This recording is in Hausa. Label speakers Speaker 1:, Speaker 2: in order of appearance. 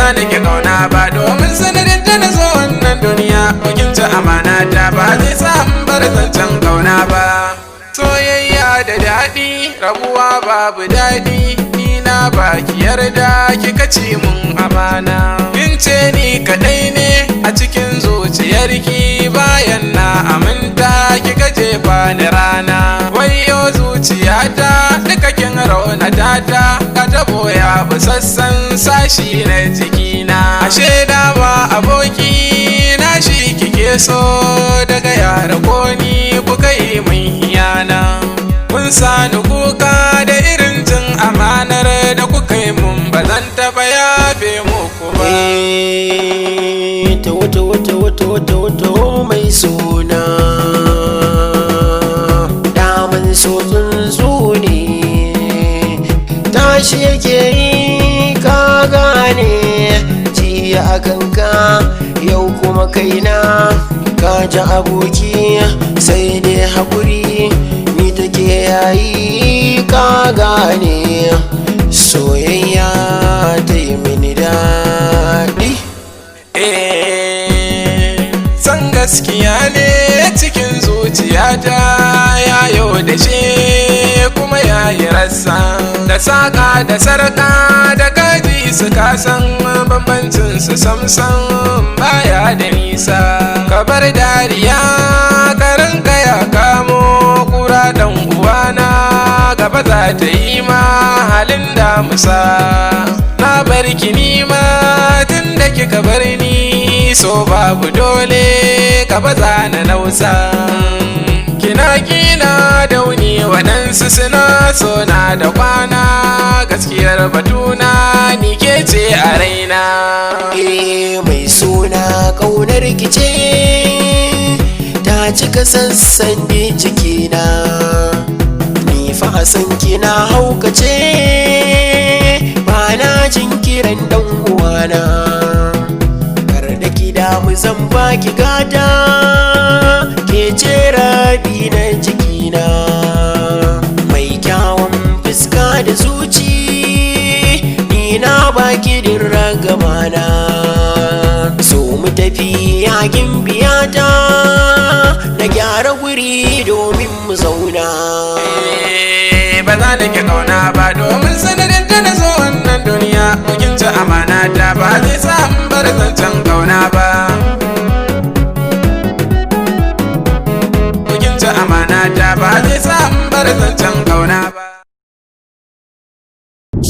Speaker 1: za ni ki kauna ba, domin sanadin ta na zo wannan duniya. Kin ci amana ta ba zai sa in bar zancen kauna ba. Soyayya da daɗi, rabuwa babu daɗi, ni na baki yarda kika ci mun amana. Kin ce ni kaɗai ne a cikin zuciyarki, bayan na aminta kika jefa ni rana. Wayo zuciyata duka kin raunata ta, ka tabo ya bi sassan sashi na jikina. Ashe dama aboki na shi kike so, daga yara ko ni kuka yi min hiyana. Kun sani kuka da irin jin amanar da kuka yi mun, ba zan taɓa yafe muku ba.
Speaker 2: Wata mai suna daman so tsuntsu ne, tashi yake yi ka gane. Jiya a kanka yau kuma kaina, ka ji aboki sai dai haƙuri, ni take yayi ka gane. Soyayya ta yi mini daɗi.
Speaker 1: San gaskiya ne cikin zuciyata, ya yau da shi kuma ya yi rassa. Da saƙa da sarƙa da kaji su kasan bambancin su samsan baya da nisa. Ka bar dariya karin ya kamo kura dan uwana, gaba za ta yi ma halin damusa. Na bar ki nima tun da kika bar ni, so babu dole ka baza na nausa. Kina dauni waɗansu suna so na da kwana, gaskiyar batuna ni ke ce a raina.
Speaker 2: Mai suna ƙaunar ki ce ta cika sassan jikina, ni fa a san kina haukace, ba na jin kiran dan uwana. Mu zan baki gata, ke ce rabi na jikina. Mai kyawun fuska da zuci, ni na baki din ragamana. So mu tafi yakin biyata, na gyara guri domin mu zauna.
Speaker 1: Ba za ni ki kauna ba, domin sanadin ta na zo wannan duniya. Kin ci amana ta ba zai sa in bar zancen kauna ba. Kin ci amana ta ba zai sa in bar zancen kauna ba.